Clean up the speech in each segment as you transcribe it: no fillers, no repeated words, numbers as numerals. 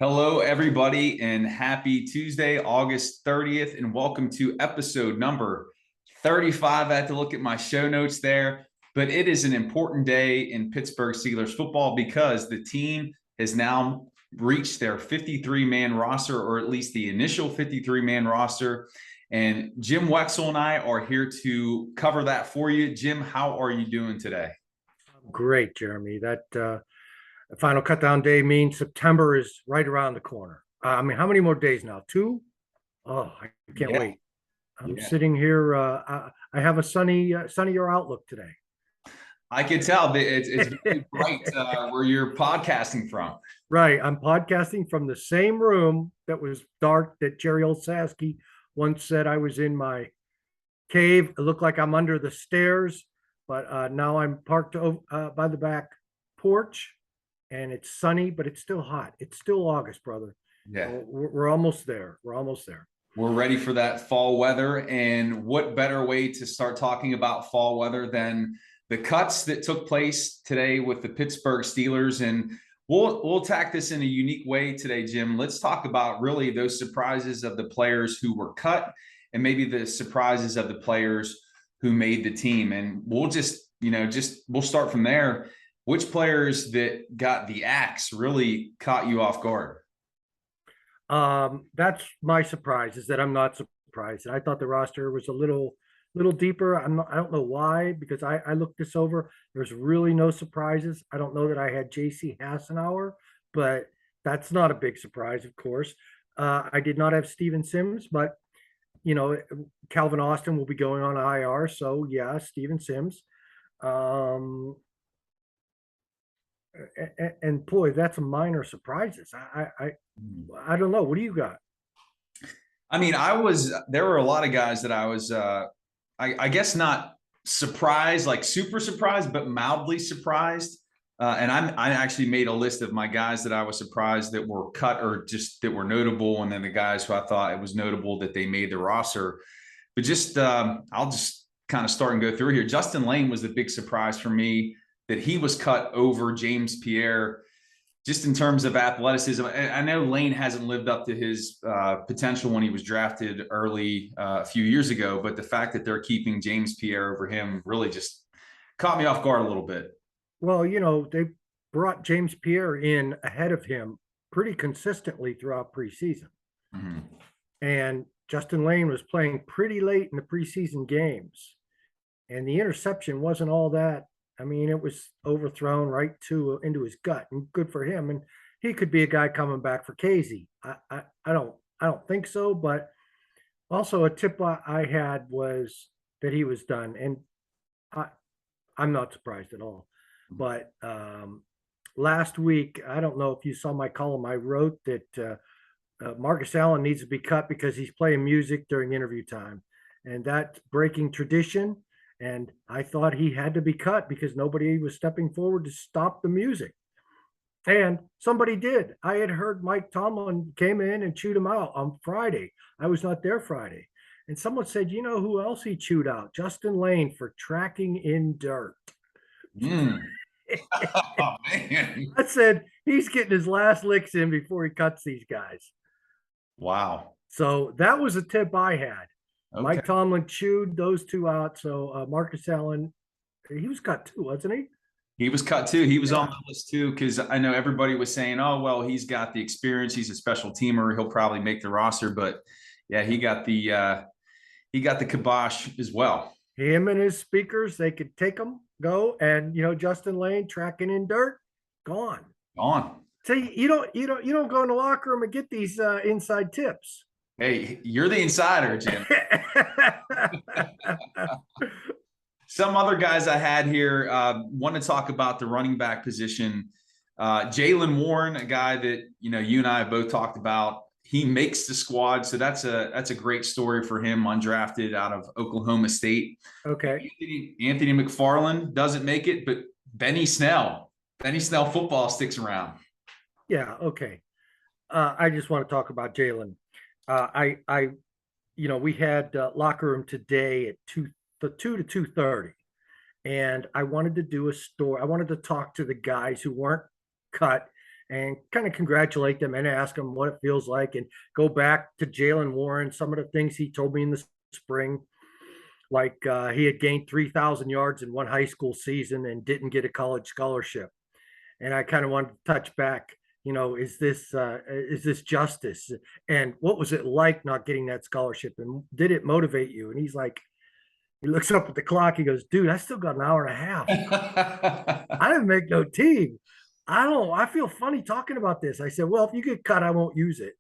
Hello, everybody, and happy Tuesday, August 30th, and welcome to episode number 35. I had to look at my show notes there, but it is an important day in Pittsburgh Steelers football because the team has now reached their 53-man roster, or at least the initial 53-man roster. And Jim Wexell and I are here to cover that for you. Jim, how are you doing today? Great, Jeremy. That final cutdown day means September is right around the corner. How many more days now? Two? Oh, I can't wait. I'm sitting here. I have a sunnier outlook today. I can tell that it's very bright where you're podcasting from. Right. I'm podcasting from the same room that was dark that Jerry Olszewski once said I was in my cave. It looked like I'm under the stairs, but now I'm parked by the back porch, and it's sunny, but it's still hot. It's still August, brother. Yeah. We're almost there. We're almost there. We're ready for that fall weather. And what better way to start talking about fall weather than the cuts that took place today with the Pittsburgh Steelers? And we'll attack this in a unique way today, Jim. Let's talk about really those surprises of the players who were cut and maybe the surprises of the players who made the team. And we'll we'll start from there. Which players that got the axe really caught you off guard? That's my surprise, is that I'm not surprised. I thought the roster was a little deeper. I don't know why, because I looked this over. There's really no surprises. I don't know that I had JC Hassenauer, but that's not a big surprise, of course. I did not have Steven Sims, but Calvin Austin will be going on IR, so yeah, Steven Sims. And boy, that's a minor surprises. I don't know. What do you got? I mean, there were a lot of guys that I was, I guess not surprised, like super surprised, but mildly surprised. And I actually made a list of my guys that I was surprised that were cut or just that were notable. And then the guys who I thought it was notable that they made the roster. But I'll just kind of start and go through here. Justin Lane was the big surprise for me, that he was cut over James Pierre, just in terms of athleticism. I know Lane hasn't lived up to his potential when he was drafted early a few years ago, but the fact that they're keeping James Pierre over him really just caught me off guard a little bit. Well, they brought James Pierre in ahead of him pretty consistently throughout preseason. Mm-hmm. And Justin Lane was playing pretty late in the preseason games. And the interception wasn't all that. I mean, it was overthrown right into his gut, and good for him. And he could be a guy coming back for Casey. I don't think so, but also a tip I had was that he was done, and I'm not surprised at all. But last week, I don't know if you saw my column. I wrote that Marcus Allen needs to be cut because he's playing music during interview time, and that's breaking tradition. And I thought he had to be cut because nobody was stepping forward to stop the music. And somebody did. I had heard Mike Tomlin came in and chewed him out on Friday. I was not there Friday. And someone said, you know who else he chewed out? Justin Lane for tracking in dirt. Oh, man. I said, he's getting his last licks in before he cuts these guys. Wow. So that was a tip I had. Okay. Mike Tomlin chewed those two out. So Marcus Allen, he was cut too, wasn't he? He was cut too. He was on the list too, because I know everybody was saying, oh, well, he's got the experience. He's a special teamer. He'll probably make the roster. But yeah, he got the kibosh as well. Him and his speakers, they could take them, go, and Justin Lane tracking in dirt, gone. See, you don't go in the locker room and get these inside tips. Hey, you're the insider, Jim. Some other guys I had here want to talk about the running back position. Jaylen Warren, a guy that you and I have both talked about. He makes the squad, so that's a great story for him, undrafted out of Oklahoma State. Okay. Anthony McFarland doesn't make it, but Benny Snell football sticks around. Yeah. Okay. I just want to talk about Jaylen. We had locker room today at 2 to 2:30, and I wanted to do a story. I wanted to talk to the guys who weren't cut and kind of congratulate them and ask them what it feels like, and go back to Jalen Warren, some of the things he told me in the spring, like he had gained 3,000 yards in one high school season and didn't get a college scholarship. And I kind of wanted to touch back. Is this justice? And what was it like not getting that scholarship? And did it motivate you? And he's like, he looks up at the clock. He goes, dude, I still got an hour and a half. I didn't make no team. I feel funny talking about this. I said, well, if you get cut, I won't use it.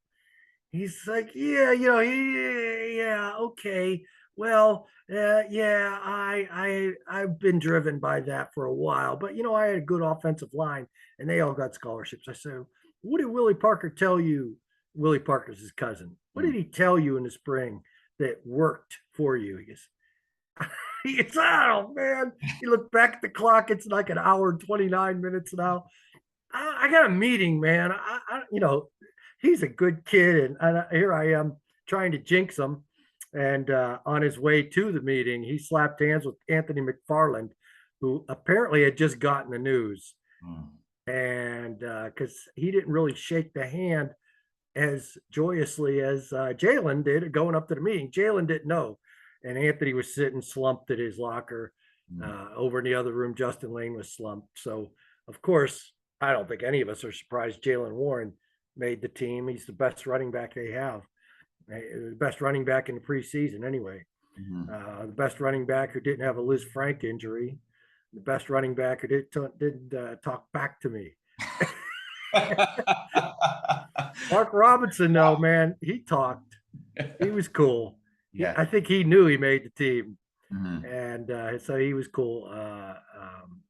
He's like, yeah, yeah, okay. Well, yeah, I've been driven by that for a while, but I had a good offensive line, and they all got scholarships. I said, what did Willie Parker tell you? Willie Parker's his cousin. What did he tell you in the spring that worked for you? He gets, oh man. You look back at the clock; it's like an hour and 29 minutes now. I got a meeting, man. He's a good kid, and here I am trying to jinx him. And on his way to the meeting, he slapped hands with Anthony McFarland, who apparently had just gotten the news. And because he didn't really shake the hand as joyously as Jalen did going up to the meeting. Jalen didn't know. And Anthony was sitting slumped at his locker. Over in the other room, Justin Lane was slumped. So, of course, I don't think any of us are surprised Jalen Warren made the team. He's the best running back they have. The best running back in the preseason anyway. The best running back who didn't have a Liz Frank injury. The best running back who didn't talk back to me. Mark Robinson, though, man, he talked. He was cool. Yeah. I think he knew he made the team. And so he was cool.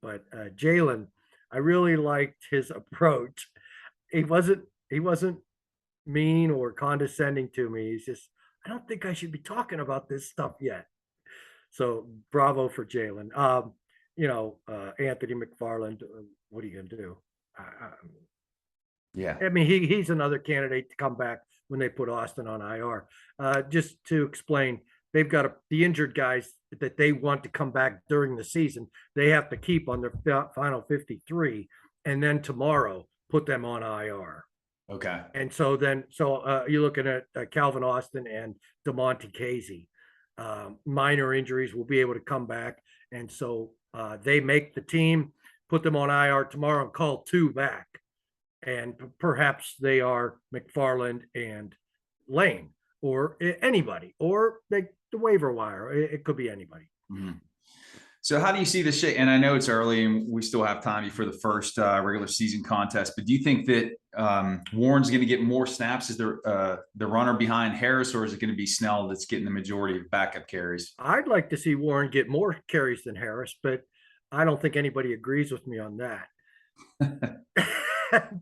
But Jalen, I really liked his approach. He wasn't mean or condescending to me. He's just, I don't think I should be talking about this stuff yet. So bravo for Jalen. Anthony McFarland, what are you gonna do? Yeah. I mean, he's another candidate to come back when they put Austin on IR. Just to explain, they've got the injured guys that they want to come back during the season. They have to keep on their final 53, and then tomorrow put them on IR. Okay. And so you're looking at Calvin Austin and DeMonte Casey. Minor injuries will be able to come back. And so they make the team, put them on IR tomorrow, and call two back. And perhaps they are McFarland and Lane, or anybody, or the waiver wire. It could be anybody. So how do you see the shape? And I know it's early and we still have time before the first regular season contest, but do you think that Warren's going to get more snaps as the runner behind Harris, or is it going to be Snell that's getting the majority of backup carries? I'd like to see Warren get more carries than Harris, but I don't think anybody agrees with me on that.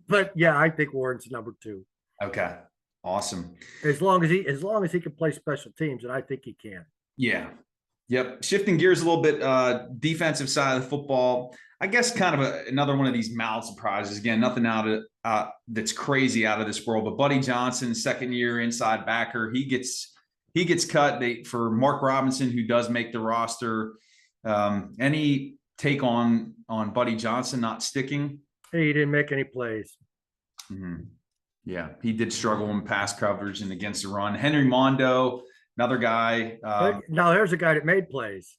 But yeah, I think Warren's number two. Okay. Awesome. As long as he can play special teams, and I think he can. Yeah. Yep. Shifting gears a little bit, defensive side of the football, I guess kind of another one of these mild surprises. Again, nothing that's crazy out of this world, but Buddy Johnson, second year inside backer, he gets cut for Mark Robinson, who does make the roster. Any take on Buddy Johnson not sticking? He didn't make any plays. Yeah, he did struggle in pass coverage and against the run. Henry Mondo, another guy. Now there's a guy that made plays.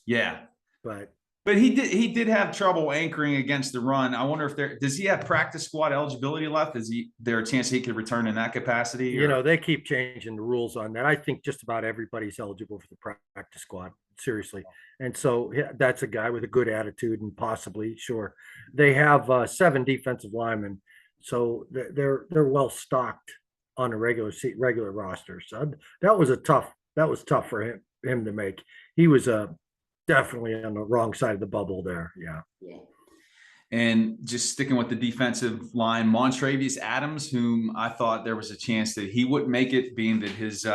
Yeah, but he did have trouble anchoring against the run. I wonder if does he have practice squad eligibility left? Is there a chance he could return in that capacity? They keep changing the rules on that. I think just about everybody's eligible for the practice squad. Seriously. And so that's a guy with a good attitude, and possibly, sure. They have 7 defensive linemen, so they're well stocked on a regular roster. So that was tough for him to make. He was definitely on the wrong side of the bubble there. Yeah. And just sticking with the defensive line, Montravius Adams, whom I thought there was a chance that he wouldn't make it, being that his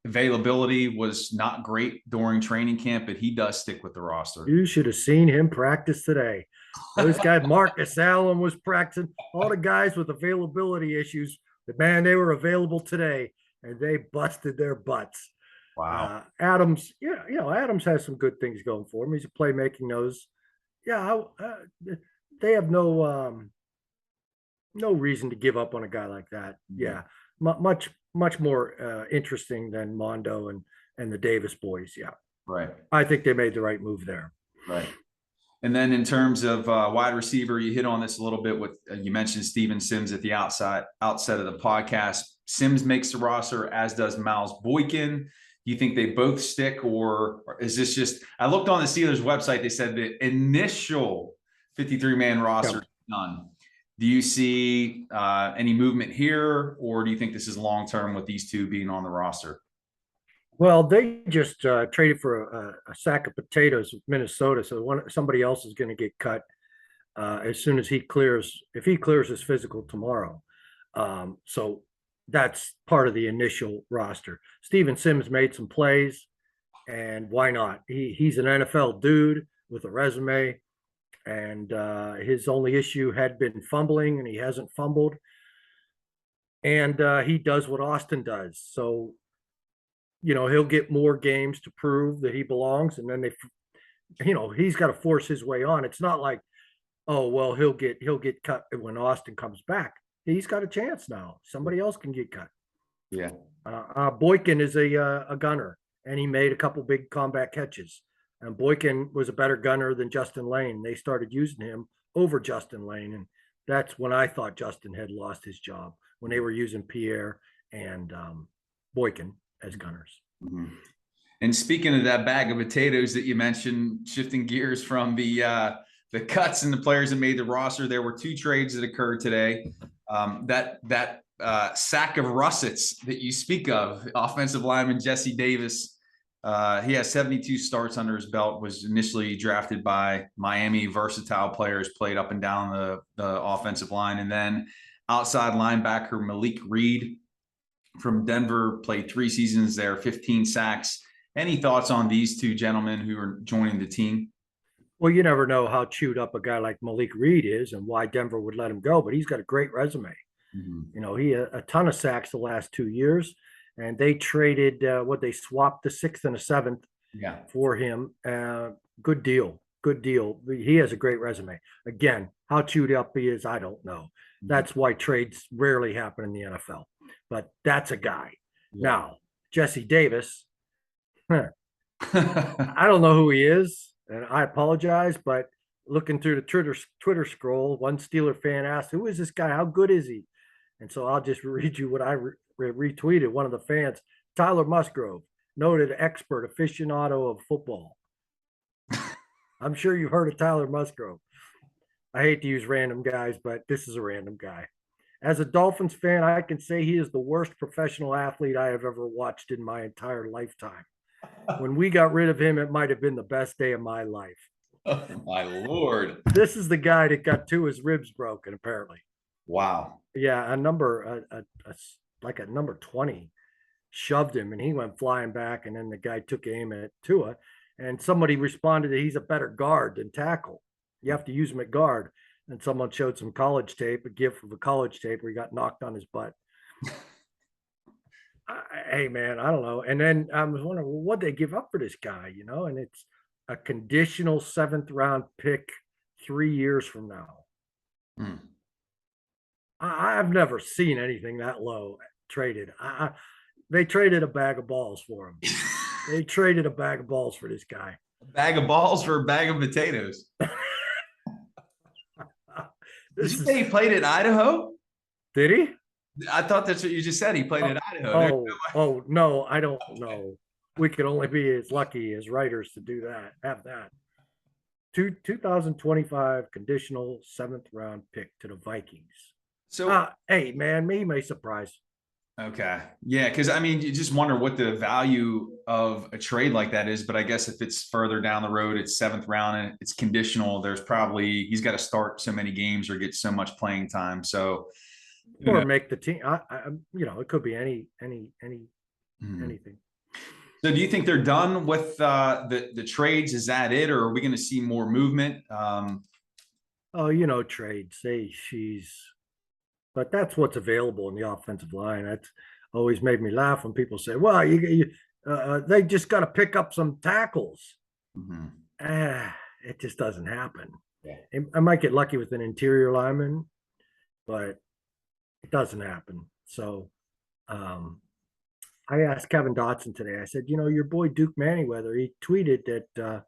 availability was not great during training camp, but he does stick with the roster. You should have seen him practice today. Those guys, Marcus Allen was practicing. All the guys with availability issues, man, they were available today, and they busted their butts. Wow. Adams, Adams has some good things going for him. He's a playmaking nose. Yeah, they have no No reason to give up on a guy like that. Mhm. Yeah, much more interesting than Mondo and the Davis boys. Yeah, Right. I think they made the right move there. Right. And then in terms of wide receiver, you hit on this a little bit with you mentioned Steven Sims at the outset of the podcast. Sims makes the roster, as does Miles Boykin. Do you think they both stick, or is this just? I looked on the Steelers website. They said the initial 53-man roster is done. Do you see any movement here, or do you think this is long term with these two being on the roster? Well, they just traded for a sack of potatoes with Minnesota, so somebody else is going to get cut as soon as if he clears his physical tomorrow. So that's part of the initial roster. Steven Sims made some plays, and why not? He's an NFL dude with a resume, and his only issue had been fumbling, and he hasn't fumbled. And he does what Austin does. So, he'll get more games to prove that he belongs, and then he's got to force his way on. It's not like, oh well, he'll get cut when Austin comes back. He's got a chance now. Somebody else can get cut. Yeah. Boykin is a gunner, and he made a couple big combat catches. And Boykin was a better gunner than Justin Lane. They started using him over Justin Lane, and that's when I thought Justin had lost his job, when they were using Pierre and Boykin as gunners. Mm-hmm. And speaking of that bag of potatoes that you mentioned, shifting gears from the cuts and the players that made the roster, there were two trades that occurred today. That sack of russets that you speak of, offensive lineman Jesse Davis, he has 72 starts under his belt, was initially drafted by Miami, versatile players, played up and down the offensive line. And then outside linebacker Malik Reed from Denver, played 3 seasons there, 15 sacks. Any thoughts on these two gentlemen who are joining the team? Well, you never know how chewed up a guy like Malik Reed is and why Denver would let him go, but he's got a great resume. Mm-hmm. He had a ton of sacks the last 2 years, and they traded they swapped the 6th and a 7th for him. Good deal. Good deal. He has a great resume. Again, how chewed up he is, I don't know. That's why trades rarely happen in the NFL. But that's a guy. Yeah. Now, Jesse Davis, I don't know who he is, and I apologize, but looking through the Twitter scroll, one Steeler fan asked, "Who is this guy? How good is he?" And so I'll just read you what I retweeted. One of the fans, Tyler Musgrove, noted expert aficionado of football. I'm sure you've heard of Tyler Musgrove. I hate to use random guys, but this is a random guy. As a Dolphins fan, I can say he is the worst professional athlete I have ever watched in my entire lifetime. When we got rid of him, it might have been the best day of my life. Oh, my Lord. This is the guy that got 2 of his ribs broken, apparently. Wow. Yeah, like a number 20 shoved him, and he went flying back, and then the guy took aim at Tua, and somebody responded that he's a better guard than tackle. You have to use him at guard. And someone showed some college tape, a gif of a college tape where he got knocked on his butt. Hey, man, I don't know. And then I was wondering, well, what'd they give up for this guy, And it's a conditional 7th round pick 3 years from now. Hmm. I've never seen anything that low traded. They traded a bag of balls for him. They traded a bag of balls for this guy. A bag of balls for a bag of potatoes. Did you say he played at Idaho? Did he? I thought that's what you just said. He played at Idaho. No, I don't know. We could only be as lucky as writers to do that. Have that. 2025 conditional 7th round pick to the Vikings. So, hey, man, he may surprise. Okay. Yeah, because I mean, you just wonder what the value of a trade like that is. But I guess if it's further down the road, it's 7th round and it's conditional, there's probably he's got to start so many games or get so much playing time. So or make the team. It could be anything. So do you think they're done with the trades? Is that it, or are we going to see more movement? Trades. But that's what's available in the offensive line. That's always made me laugh when people say, well, they just got to pick up some tackles. Mm-hmm. It just doesn't happen. Yeah. I might get lucky with an interior lineman, but it doesn't happen. So I asked Kevin Dotson today. I said, your boy Duke Manyweather, he tweeted that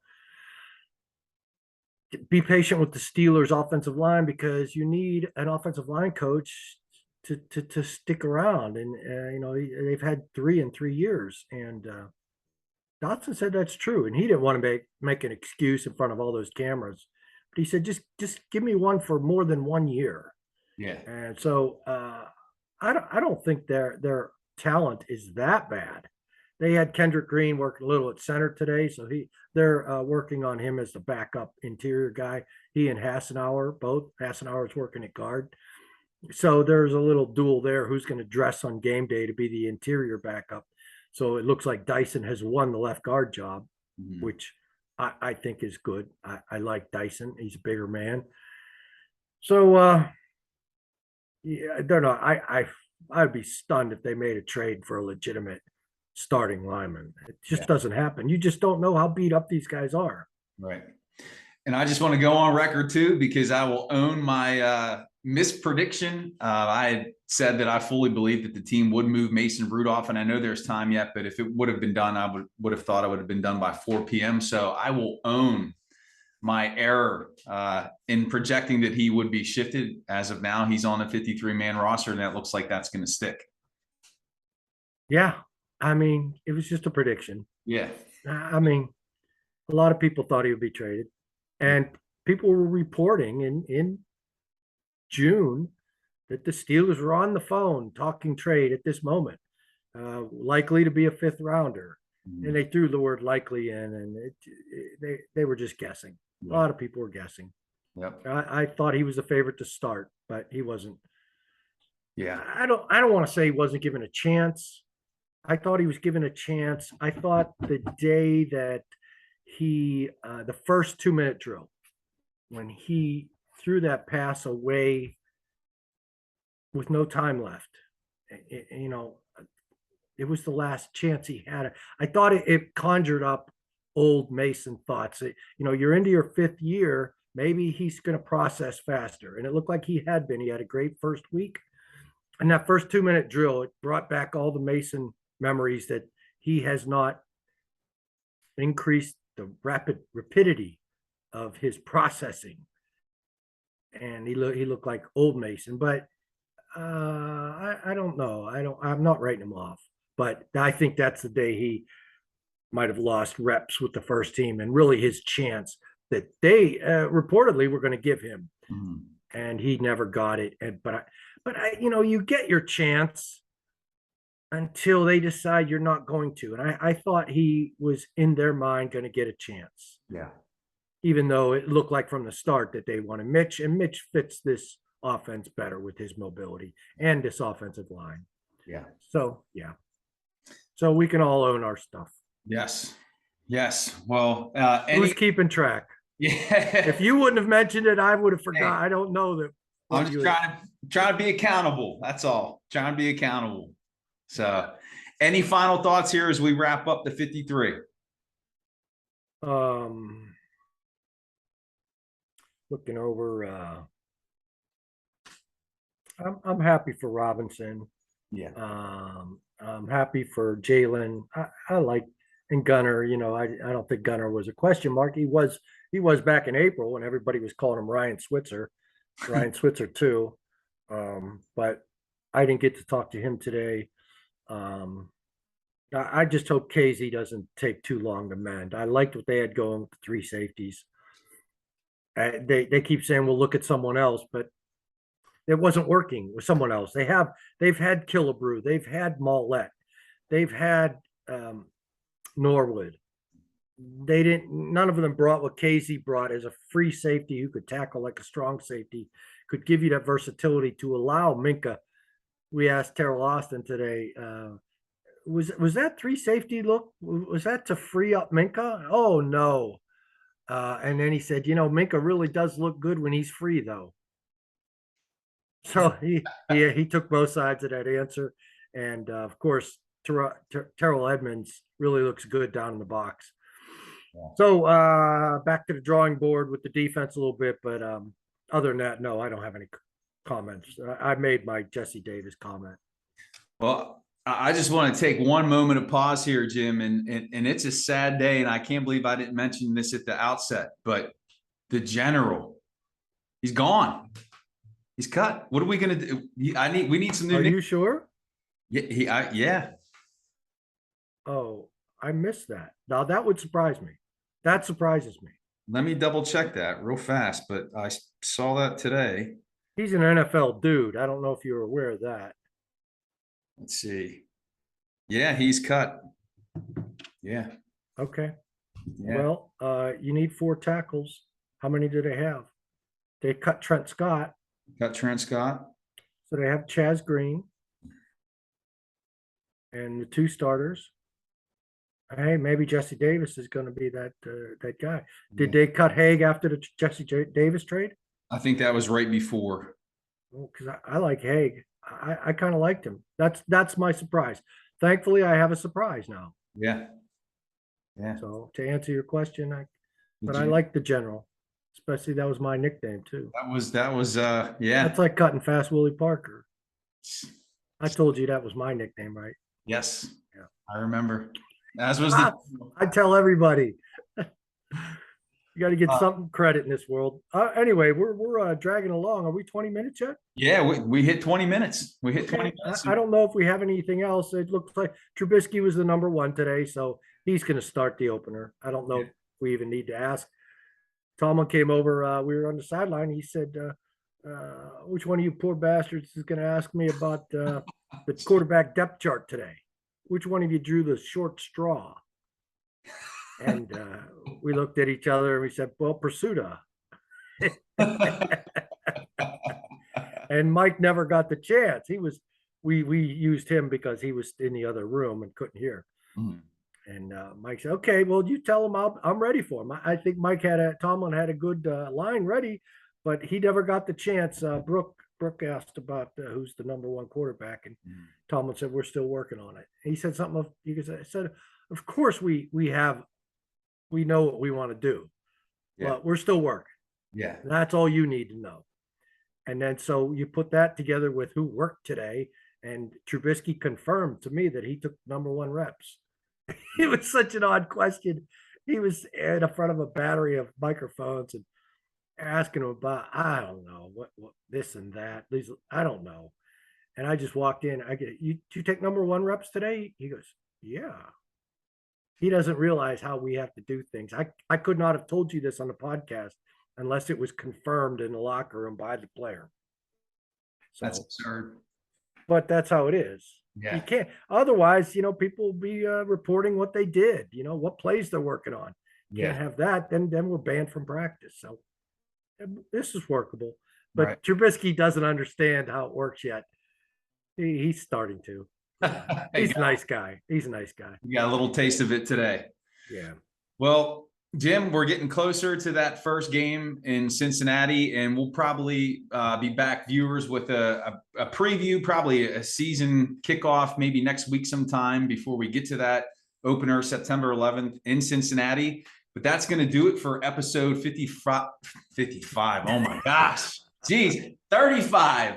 be patient with the Steelers offensive line because you need an offensive line coach to stick around. And they've had 3 in 3 years, and Dotson said that's true, and he didn't want to make an excuse in front of all those cameras, but he said just give me one for more than 1 year. Yeah. And so I don't think their talent is that bad. They had Kendrick Green working a little at center today, so they're working on him as the backup interior guy. He and Hassenauer, both. Hassenauer is working at guard. So there's a little duel there. Who's going to dress on game day to be the interior backup? So it looks like Dyson has won the left guard job, which I think is good. I like Dyson. He's a bigger man. So yeah, they're not. I'd be stunned if they made a trade for a legitimate starting lineman. It just doesn't happen. You just don't know how beat up these guys are. Right. And I just want to go on record too, because I will own my misprediction. I had said that I fully believed that the team would move Mason Rudolph, and I know there's time yet, but if it would have been done, I would have thought it would have been done by 4 p.m. So I will own my error in projecting that he would be shifted. As of now, he's on the 53-man roster, and that looks like that's going to stick. Yeah. I mean, it was just a prediction. Yeah. I mean, a lot of people thought he would be traded, and people were reporting in June that the Steelers were on the phone talking trade at this moment, likely to be a 5th rounder. And they threw the word likely in, and they were just guessing. A lot of people were guessing. Yep. I thought he was the favorite to start, but he wasn't. Yeah. I don't want to say he wasn't given a chance. I thought he was given a chance. I thought the day that the first 2-minute drill, when he threw that pass away with no time left, it was the last chance he had. I thought it conjured up old Mason thoughts. You're into your 5th year. Maybe he's going to process faster. And it looked like he had been. He had a great first week. And that first 2-minute drill, it brought back all the Mason memories that he has not increased the rapidity of his processing. And he looked like old Mason, but I don't know. I'm not writing him off, but I think that's the day he might have lost reps with the first team and really his chance that they reportedly were going to give him. And he never got it. But you get your chance until they decide you're not going to. And I thought he was in their mind going to get a chance. Yeah. Even though it looked like from the start that they wanted Mitch, and Mitch fits this offense better with his mobility and this offensive line. Yeah. So, yeah. So we can all own our stuff. Yes. Yes. Well, who's keeping track? Yeah. If you wouldn't have mentioned it, I would have forgot. I don't know that. I'm just trying to be accountable. That's all. Trying to be accountable. So, any final thoughts here as we wrap up the 53? Looking over, I'm happy for Robinson. Yeah. I'm happy for Jalen. I like, and Gunner. I don't think Gunner was a question mark. He was back in April when everybody was calling him Ryan Switzer 2. But I didn't get to talk to him today. I just hope Casey doesn't take too long to mend. I liked what they had going with the 3 safeties. They keep saying we'll look at someone else, but it wasn't working with someone else. They've had Killebrew, they've had Mollett, they've had Norwood. None of them brought what Casey brought as a free safety who could tackle like a strong safety, could give you that versatility to allow Minka. We asked Terrell Austin today, was that 3 safety look? Was that to free up Minka? Oh no. And then he said, Minka really does look good when he's free though. So he took both sides of that answer. And of course, Terrell Edmonds really looks good down in the box. Yeah. So back to the drawing board with the defense a little bit, but other than that, no, I don't have any comments. I made my Jesse Davis comment. Well, I just want to take one moment of pause here, Jim, and it's a sad day, and I can't believe I didn't mention this at the outset, but the general, he's gone. He's cut. What are we gonna do? We need some new. Are you sure? Yeah, yeah. Oh, I missed that. Now that would surprise me. That surprises me. Let me double check that real fast, but I saw that today. He's an NFL dude. I don't know if you're aware of that. Let's see. Yeah, he's cut. Yeah. Okay. Yeah. Well, you need 4 tackles. How many do they have? They cut Trent Scott. Cut Trent Scott. So they have Chaz Green and the 2 starters. Hey, maybe Jesse Davis is going to be that guy. Did they cut Haig after the Jesse Davis trade? I think that was right before. Well, because I like Haig. I kind of liked him. That's my surprise. Thankfully, I have a surprise now. Yeah. Yeah. So to answer your question, I like the general, especially that was my nickname too. That was yeah. That's like cutting fast Willie Parker. I told you that was my nickname, right? Yes. Yeah. I remember. As was I tell everybody. You got to get something credit in this world. Anyway, we're dragging along. Are we 20 minutes yet? Yeah, we hit 20 minits. We hit 20 minutes. I don't know if we have anything else. It looks like Trubisky was the number 1 today, so he's going to start the opener. I don't know if we even need to ask. Tomlin came over. We were on the sideline. He said, which one of you poor bastards is going to ask me about the quarterback depth chart today? Which one of you drew the short straw? And we looked at each other and we said, well, Pursuta. And Mike never got the chance. We used him because he was in the other room and couldn't hear. Mm. And Mike said, okay, well, you tell him I'm ready for him. I think Tomlin had a good line ready, but he never got the chance. Brooke asked about who's the number 1 quarterback, and Tomlin said, we're still working on it. He said something said, of course we know what we want to do, but we're still working. Yeah. And that's all you need to know. And then so you put that together with who worked today, and Trubisky confirmed to me that he took number 1 reps. It was such an odd question. He was in front of a battery of microphones and asking him about, I don't know, what this and that. I don't know. And I just walked in. I get, you take number 1 reps today? He goes, yeah. He doesn't realize how we have to do things. I could not have told you this on the podcast unless it was confirmed in the locker room by the player. So, that's absurd. But that's how it is. Yeah. You can't. Otherwise, people will be reporting what they did, what plays they're working on. Can't have that. Then we're banned from practice. So this is workable. But Trubisky doesn't understand how it works yet. He's starting to. He's a nice guy. He's a nice guy. You got a little taste of it today. Yeah. Well, Jim, we're getting closer to that first game in Cincinnati, and we'll probably be back, viewers, with a preview, probably a season kickoff, maybe next week sometime before we get to that opener September 11th in Cincinnati. But that's going to do it for episode 55. Oh my gosh. Geez, 35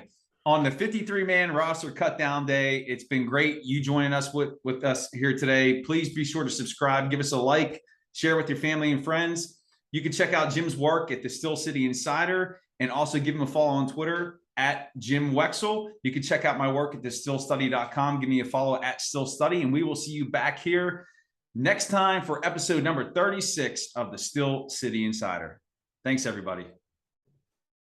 on the 53-man roster cut down day. It's been great you joining us with us here today. Please be sure to subscribe, give us a like, share with your family and friends. You can check out Jim's work at the Still City Insider, and also give him a follow on Twitter at Jim Wexell. You can check out my work at thestillstudy.com. Give me a follow at Still Study, and we will see you back here next time for episode number 36 of the Still City Insider. Thanks, everybody.